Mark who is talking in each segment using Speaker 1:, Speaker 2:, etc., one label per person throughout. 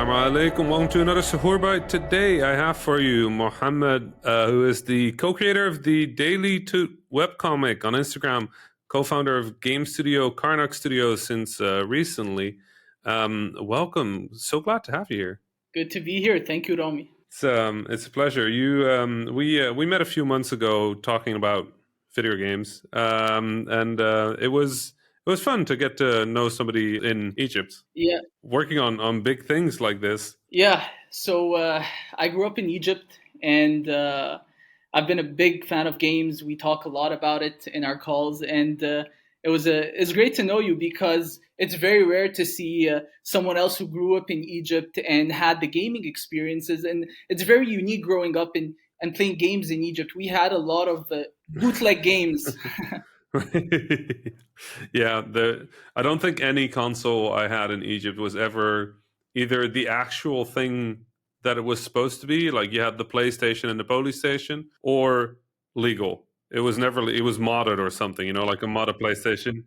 Speaker 1: Assalamu alaikum. Welcome to another Suhoor Bite. Today I have for you Mohamed, who is the co-creator of the Daily Toot webcomic on Instagram, co-founder of game studio Karnak Studios since recently. Welcome. So glad to have you here.
Speaker 2: Good to be here. Thank you, Rami.
Speaker 1: It's a pleasure. We met a few months ago talking about video games, and it was fun to get to know somebody in Egypt.
Speaker 2: Yeah,
Speaker 1: Working on big things like this.
Speaker 2: yeah. So I grew up in Egypt, and I've been a big fan of games. We talk a lot about it in our calls, and it's great to know you because it's very rare to see someone else who grew up in Egypt and had the gaming experiences, and it's very unique growing up and playing games in Egypt. We had a lot of bootleg games.
Speaker 1: Yeah, I don't think any console I had in Egypt was ever either the actual thing that it was supposed to be, like you had the PlayStation and the police station, or legal. It was never. It was modded or something, like a modded PlayStation.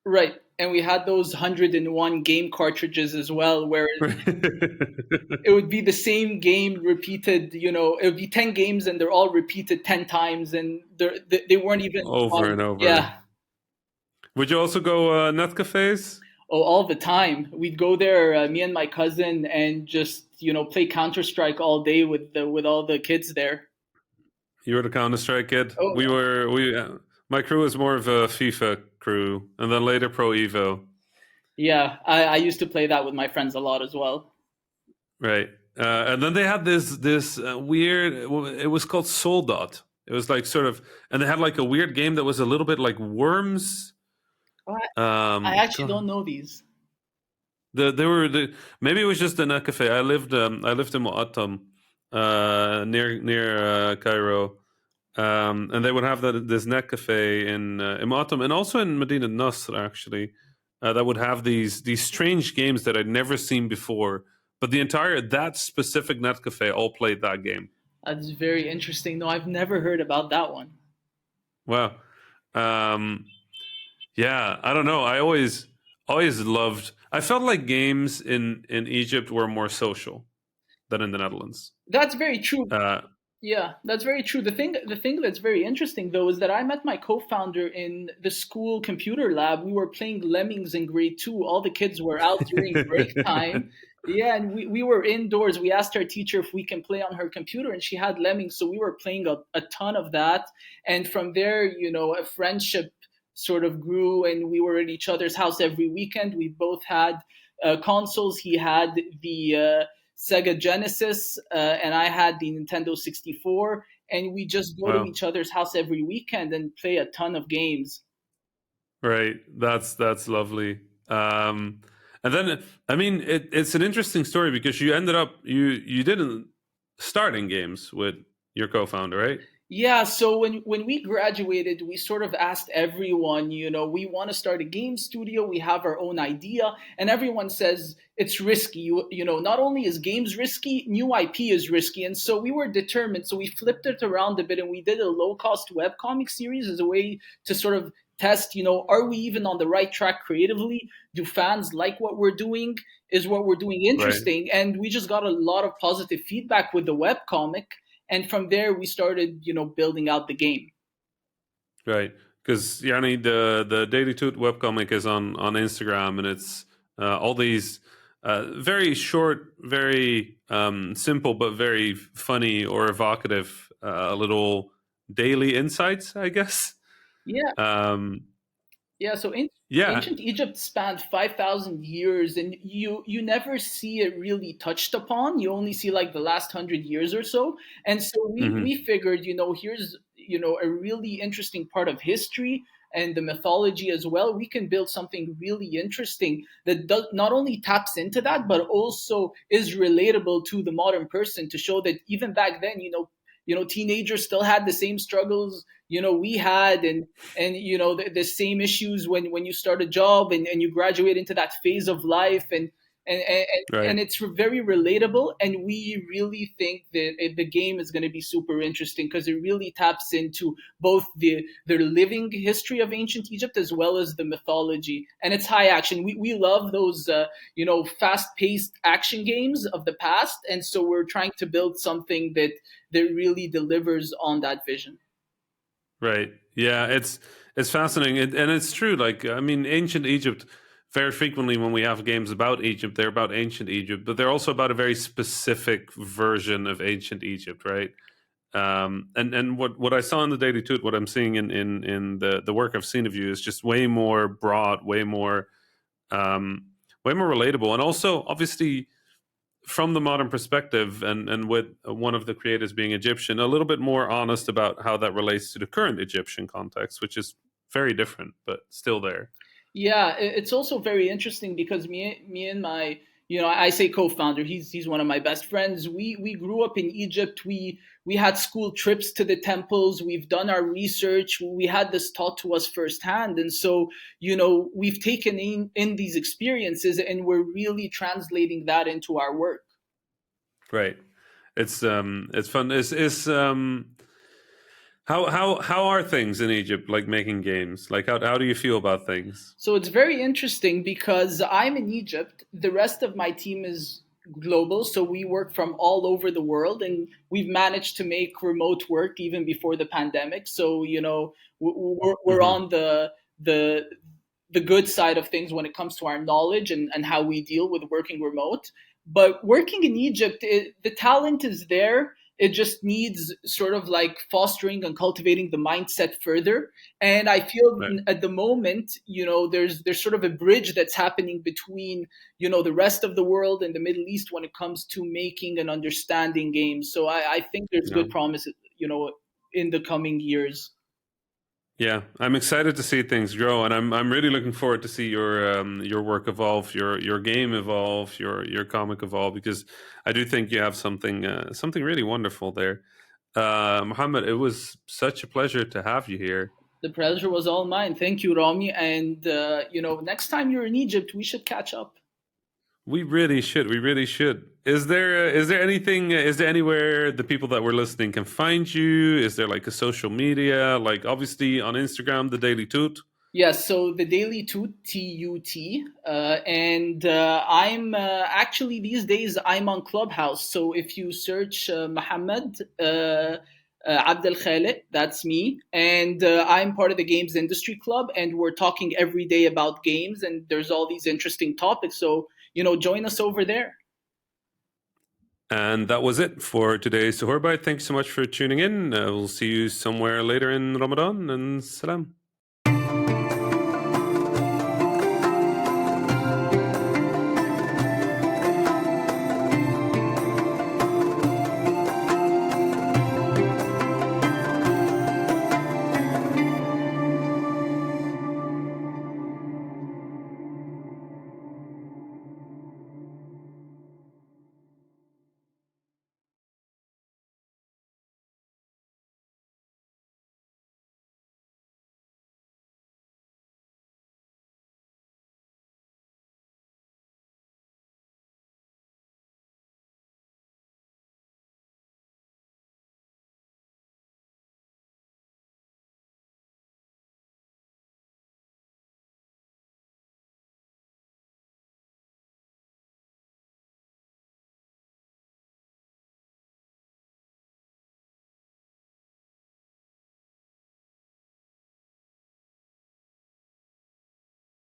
Speaker 2: Right. And we had those 101 game cartridges as well, where it would be the same game repeated, it would be 10 games and they're all repeated 10 times and they weren't even
Speaker 1: Over and over.
Speaker 2: Yeah.
Speaker 1: Would you also go net cafes?
Speaker 2: Oh, all the time. We'd go there, me and my cousin, and just, play Counter-Strike all day with all the kids there.
Speaker 1: You were the Counter-Strike kid?
Speaker 2: Oh.
Speaker 1: My crew was more of a FIFA crew, and then later Pro Evo.
Speaker 2: Yeah, I used to play that with my friends a lot as well.
Speaker 1: Right. And then they had this weird, it was called Soldot. It was like sort of, and they had like a weird game that was a little bit like Worms.
Speaker 2: Oh, I actually don't know these.
Speaker 1: Maybe it was just a net cafe. I lived in Mu'attam, near Cairo. And they would have this net cafe in Mu'attam and also in Medina Nasr, actually, that would have these strange games that I'd never seen before. But that specific net cafe all played that game.
Speaker 2: That's very interesting. No, I've never heard about that one.
Speaker 1: Wow. Yeah, I don't know. I always loved. I felt like games in Egypt were more social than in the Netherlands.
Speaker 2: That's very true. Yeah, that's very true. The thing that's very interesting though is that I met my co-founder in the school computer lab. We were playing Lemmings in grade 2. All the kids were out during break time. Yeah, and we were indoors. We asked our teacher if we can play on her computer, and she had Lemmings, so we were playing a ton of that. And from there, a friendship sort of grew, and we were at each other's house every weekend. We both had consoles. He had the Sega Genesis, and I had the Nintendo 64, and we just go to each other's house every weekend and play a ton of games.
Speaker 1: Right, that's lovely. And then, I mean, it's an interesting story because you ended up you didn't start in games with your co-founder, right?
Speaker 2: Yeah, so when we graduated, we sort of asked everyone, we want to start a game studio, we have our own idea, and everyone says it's risky. Not only is games risky, new IP is risky. And so we were determined. So we flipped it around a bit and we did a low-cost webcomic series as a way to sort of test, are we even on the right track creatively? Do fans like what we're doing? Is what we're doing interesting? Right. And we just got a lot of positive feedback with the webcomic. And from there, we started, building out the game.
Speaker 1: Right, because the Daily Toot webcomic is on Instagram, and it's all these very short, very simple, but very funny or evocative little daily insights, I guess.
Speaker 2: Yeah. Yeah. So ancient Egypt spanned 5,000 years, and you never see it really touched upon. You only see like the last 100 years or so. And so we figured, here's a really interesting part of history and the mythology as well. We can build something really interesting that not only taps into that, but also is relatable to the modern person, to show that even back then, teenagers still had the same struggles, we had, and the same issues when you start a job and you graduate into that phase of life. And And
Speaker 1: Right.
Speaker 2: it's very relatable, and we really think that the game is going to be super interesting because it really taps into both the living history of ancient Egypt as well as the mythology, and it's high action. We love those fast paced action games of the past, and so we're trying to build something that really delivers on that vision.
Speaker 1: Right. Yeah, it's fascinating, and it's true. Like, I mean, ancient Egypt. Very frequently, when we have games about Egypt, they're about ancient Egypt, but they're also about a very specific version of ancient Egypt, right? And what I saw in the Daily Toot, what I'm seeing in the work I've seen of you is just way more broad, um, way more relatable, and also obviously from the modern perspective, and with one of the creators being Egyptian, a little bit more honest about how that relates to the current Egyptian context, which is very different, but still there.
Speaker 2: Yeah, it's also very interesting because me and my, I say co-founder. He's one of my best friends. We grew up in Egypt. We had school trips to the temples. We've done our research. We had this taught to us firsthand, and so we've taken in these experiences, and we're really translating that into our work.
Speaker 1: Right. It's fun. Is how are things in Egypt, like making games? Like, how do you feel about things?
Speaker 2: So it's very interesting because I'm in Egypt. The rest of my team is global. So we work from all over the world, and we've managed to make remote work even before the pandemic. So, we're
Speaker 1: Hmm.
Speaker 2: on the, the good side of things when it comes to our knowledge and how we deal with working remote. But working in Egypt, the talent is there. It just needs sort of like fostering and cultivating the mindset further. And I feel
Speaker 1: Right.
Speaker 2: at the moment, there's sort of a bridge that's happening between, the rest of the world and the Middle East when it comes to making and understanding games. So I think there's
Speaker 1: Yeah.
Speaker 2: good promise, in the coming years.
Speaker 1: Yeah, I'm excited to see things grow, and I'm really looking forward to see your work evolve, your game evolve, your comic evolve, because I do think you have something really wonderful there. Mohammed, it was such a pleasure to have you here.
Speaker 2: The pleasure was all mine. Thank you, Rami. And next time you're in Egypt, we should catch up.
Speaker 1: We really should. We really should. Is there anything? Is there anywhere the people that were listening can find you? Is there like a social media? Like obviously on Instagram, the Daily Toot.
Speaker 2: Yes, so the Daily Toot, TUT, and actually these days I'm on Clubhouse. So if you search Mohammed Abdel Khalik, that's me, and I'm part of the Games Industry Club, and we're talking every day about games, and there's all these interesting topics. So join us over there.
Speaker 1: And that was it for today's Suhoor Bite. Thanks so much for tuning in. We'll see you somewhere later in Ramadan, and salam.